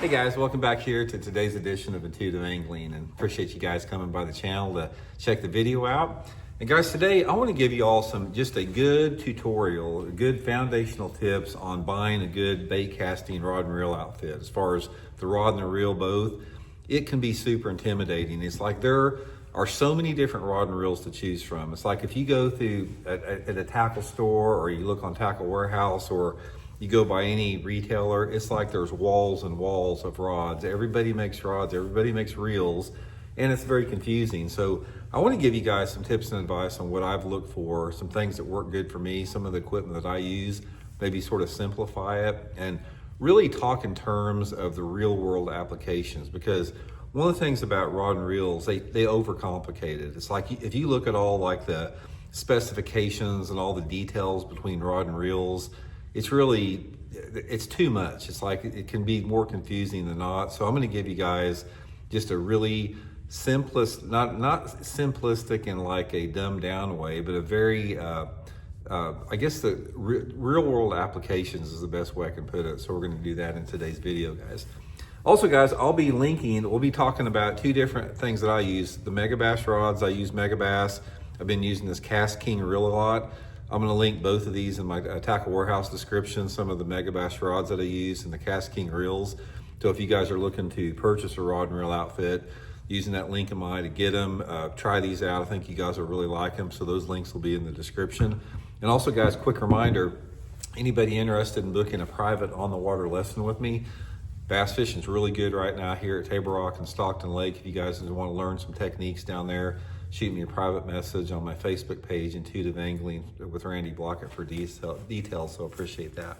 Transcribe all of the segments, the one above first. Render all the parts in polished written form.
Hey guys, welcome back here to today's edition of Intuitive Angling, and appreciate you guys coming by the channel to check the video out. And guys, today I want to give you all just a good tutorial, good foundational tips on buying a good bait casting rod and reel outfit. As far as the rod and the reel both, it can be super intimidating. It's like there are so many different rod and reels to choose from. It's like if you go through at a tackle store, or you look on Tackle Warehouse, or you go by any retailer, it's like there's walls and walls of rods. Everybody makes rods, everybody makes reels, and it's very confusing. So I want to give you guys some tips and advice on what I've looked for, some things that work good for me, some of the equipment that I use, maybe sort of simplify it, and really talk in terms of the real world applications. Because one of the things about rod and reels, they overcomplicate it. It's like if you look at all like the specifications and all the details between rod and reels, it's too much. It's like it can be more confusing than not. So I'm going to give you guys just a really simplest, not simplistic in like a dumbed down way, but a very, I guess the real world applications is the best way I can put it. So we're going to do that in today's video, guys. Also, guys, we'll be talking about two different things that I use. The Megabass rods, I use Megabass. I've been using this Kastking reel a lot. I'm going to link both of these in my Tackle Warehouse description, some of the Megabass rods that I use and the Kastking reels. So if you guys are looking to purchase a rod and reel outfit, using that link in mine to get them, try these out. I think you guys will really like them. So those links will be in the description. And also, guys, quick reminder, anybody interested in booking a private on the water lesson with me, bass fishing is really good right now here at Table Rock and Stockton Lake. If you guys want to learn some techniques down there, shoot me a private message on my Facebook page, Intuitive Angling with Randy Blaukat, for details, so appreciate that.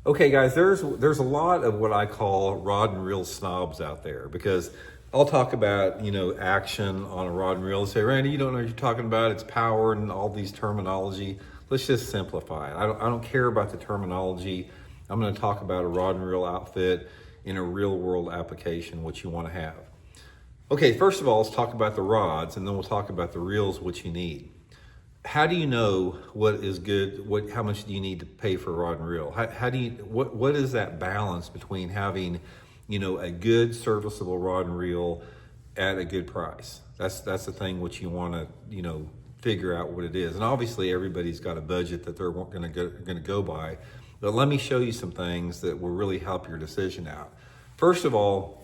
Okay, guys, there's a lot of what I call rod and reel snobs out there, because I'll talk about, action on a rod and reel and say, Randy, you don't know what you're talking about, it's power and all these terminology. Let's just simplify it. I don't care about the terminology. I'm going to talk about a rod and reel outfit in a real world application, what you want to have. Okay, first of all, let's talk about the rods, and then we'll talk about the reels, what you need. How do you know what is good? How much do you need to pay for a rod and reel? What is that balance between having, a good serviceable rod and reel at a good price? That's the thing which you want to, figure out what it is. And obviously everybody's got a budget that they're going to go by. But let me show you some things that will really help your decision out. First of all,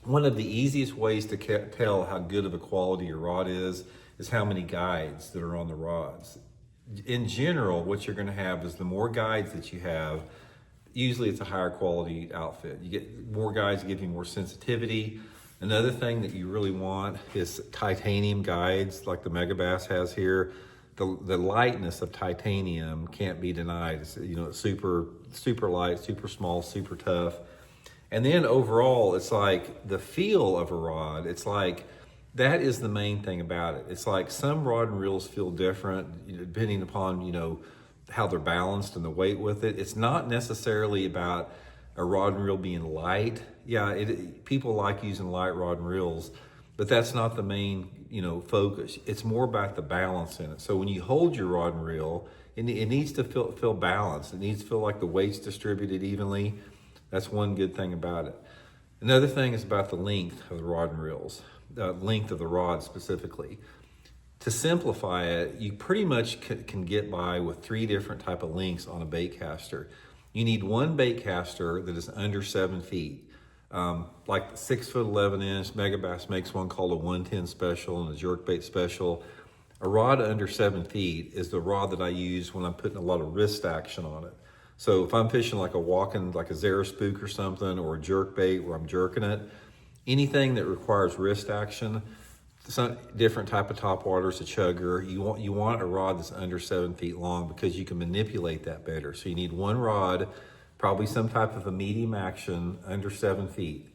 one of the easiest ways to tell how good of a quality your rod is how many guides that are on the rods. In general, what you're going to have is the more guides that you have, usually it's a higher quality outfit. You get more guides, give you more sensitivity. Another thing that you really want is titanium guides like the Megabass has here. The lightness of titanium can't be denied. It's, it's super light, super small, super tough. And then overall, it's like the feel of a rod, it's like, that is the main thing about it. It's like some rod and reels feel different depending upon, how they're balanced and the weight with it. It's not necessarily about a rod and reel being light. Yeah, people like using light rod and reels, but that's not the main, focus. It's more about the balance in it. So when you hold your rod and reel, it needs to feel balanced. It needs to feel like the weight's distributed evenly. That's one good thing about it. Another thing is about the length of the rod and reels, the length of the rod specifically. To simplify it, you pretty much can get by with 3 different type of lengths on a bait caster. You need one bait caster that is under 7 feet. Like the 6'11" Megabass makes one called a 110 special and a jerkbait special. A rod under 7 feet is the rod that I use when I'm putting a lot of wrist action on it. So if I'm fishing like a Zara spook or something, or a jerk bait where I'm jerking it, anything that requires wrist action, some different type of topwaters, a chugger, you want a rod that's under 7 feet long, because you can manipulate that better. So you need one rod, probably some type of a medium action under 7 feet.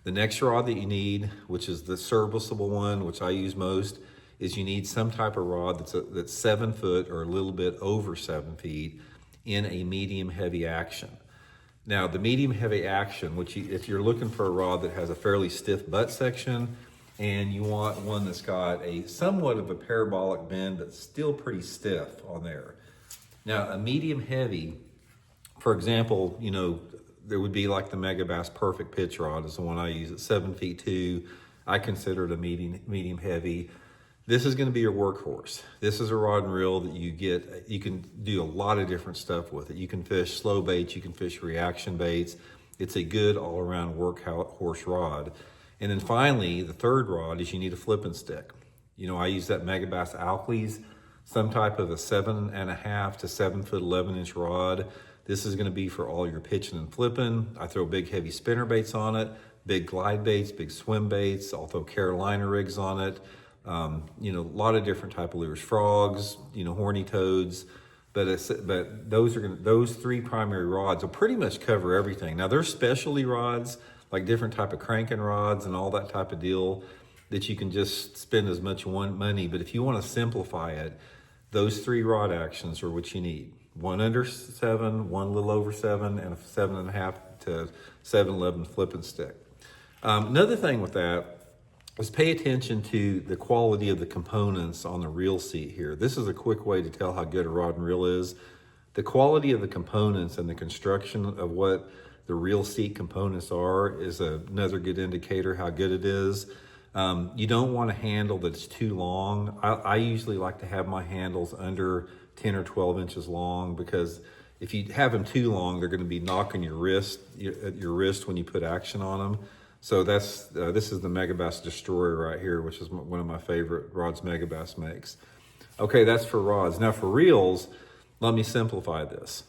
The next rod that you need, which is the serviceable one, which I use most, is you need some type of rod that's 7 foot or a little bit over 7 feet in a medium heavy action. Now the medium heavy action, if you're looking for a rod that has a fairly stiff butt section, and you want one that's got a somewhat of a parabolic bend but still pretty stiff on there. Now a medium heavy, for example, there would be like the Megabass Perfect Pitch Rod is the one I use. It's 7 feet 2. I consider it a medium heavy. This is going to be your workhorse. This is a rod and reel that you can do a lot of different stuff with it. You can fish slow baits, you can fish reaction baits. It's a good all-around workhorse rod. And then finally, the third rod is you need a flipping stick. I use that Megabass Alkalies, some type of a 7.5 to 7'11" rod. This is going to be for all your pitching and flipping. I throw big heavy spinner baits on it, big glide baits, big swim baits. I'll throw Carolina rigs on it. A lot of different type of lures, frogs, horny toads. But those three primary rods will pretty much cover everything. Now there's specialty rods, like different type of cranking rods and all that type of deal that you can just spend as much money. But if you want to simplify it, those three rod actions are what you need. One under 7, one little over 7, and a 7.5 to 7'11" flipping stick. Another thing with that is pay attention to the quality of the components on the reel seat here. This is a quick way to tell how good a rod and reel is. The quality of the components and the construction of what the reel seat components are is another good indicator how good it is. You don't want a handle that's too long. I usually like to have my handles under 10 or 12 inches long, because if you have them too long, they're going to be knocking your wrist when you put action on them. So this is the Megabass Destroyer right here, which is one of my favorite rods Megabass makes. Okay, that's for rods. Now for reels, let me simplify this.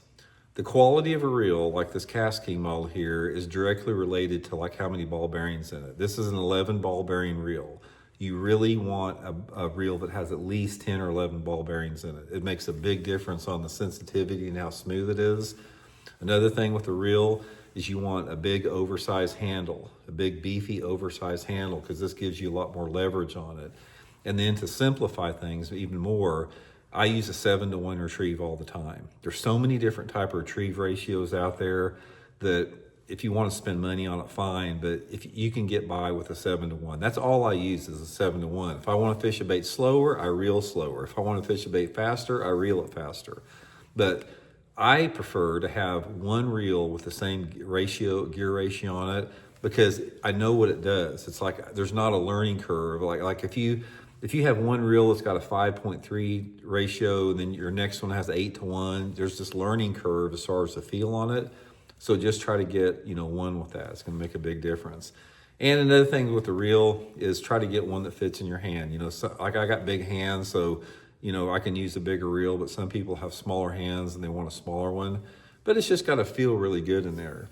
The quality of a reel, like this Kastking model here, is directly related to like how many ball bearings in it. This is an 11 ball bearing reel. You really want a reel that has at least 10 or 11 ball bearings in it. It makes a big difference on the sensitivity and how smooth it is. Another thing with the reel is you want a big oversized handle, a big beefy oversized handle, because this gives you a lot more leverage on it. And then to simplify things even more, I use a 7-to-1 retrieve all the time. There's so many different type of retrieve ratios out there that if you want to spend money on it, fine, but if you can get by with a 7-to-1, that's all I use is a 7-to-1. If I want to fish a bait slower, I reel slower. If I want to fish a bait faster, I reel it faster. But I prefer to have one reel with the same gear ratio on it, because I know what it does. It's like there's not a learning curve. Like if you have one reel that's got a 5.3 ratio, and then your next one has 8-to-1, there's this learning curve as far as the feel on it. So just try to get, one with that. It's going to make a big difference. And another thing with the reel is try to get one that fits in your hand. Like I got big hands, so, I can use a bigger reel, but some people have smaller hands and they want a smaller one. But it's just got to feel really good in there.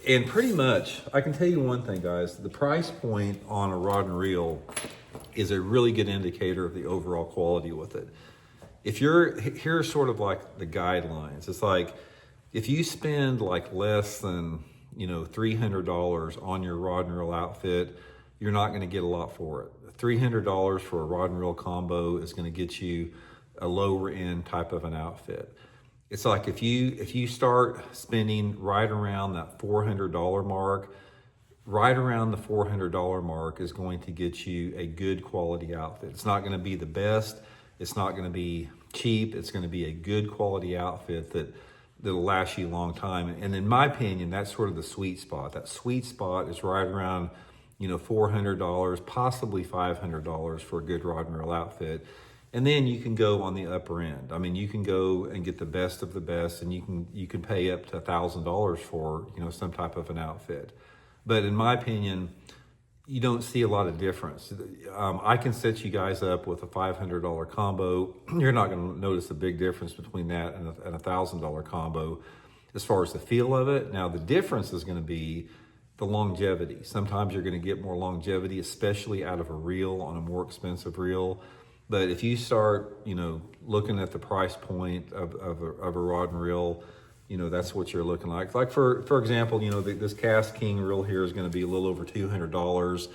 And pretty much, I can tell you one thing, guys. The price point on a rod and reel is a really good indicator of the overall quality with it. Here's sort of like the guidelines. It's like, if you spend like less than, $300 on your rod and reel outfit, you're not going to get a lot for it. $300 for a rod and reel combo is going to get you a lower end type of an outfit. It's like if you start spending right around that $400 mark, right around the $400 mark is going to get you a good quality outfit. It's not going to be the best. It's not going to be cheap. It's going to be a good quality outfit that'll last you a long time. And in my opinion, that's sort of the sweet spot. That sweet spot is right around, $400, possibly $500 for a good rod and reel outfit. And then you can go on the upper end. I mean, you can go and get the best of the best, and you can pay up to $1,000 for, some type of an outfit. But in my opinion, you don't see a lot of difference. I can set you guys up with a $500 combo. You're not going to notice a big difference between that and a $1,000 combo as far as the feel of it. Now, the difference is going to be the longevity. Sometimes you're going to get more longevity, especially out of a reel on a more expensive reel. But if you start, looking at the price point of a rod and reel, that's what you're looking like. Like for example, this Kastking reel here is going to be a little over $200,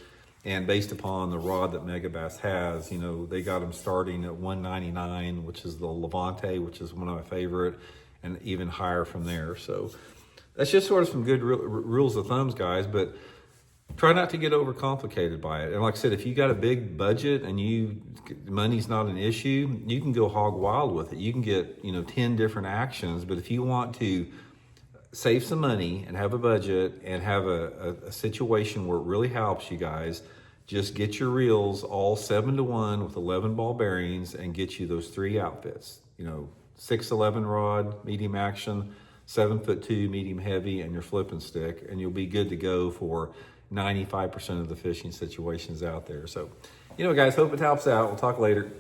and based upon the rod that Megabass has, they got them starting at $199, which is the Levante, which is one of my favorite, and even higher from there. So that's just sort of some good rules of thumbs, guys. But try not to get overcomplicated by it. And like I said, if you got a big budget and money's not an issue, you can go hog wild with it. You can get, 10 different actions. But if you want to save some money and have a budget and have a situation where it really helps you guys, just get your reels all 7-to-1 with 11 ball bearings and get you those 3 outfits. 6'11" rod, medium action, 7'2" medium heavy, and your flipping stick, and you'll be good to go for 95% of the fishing situations out there. So, guys, hope it helps out. We'll talk later.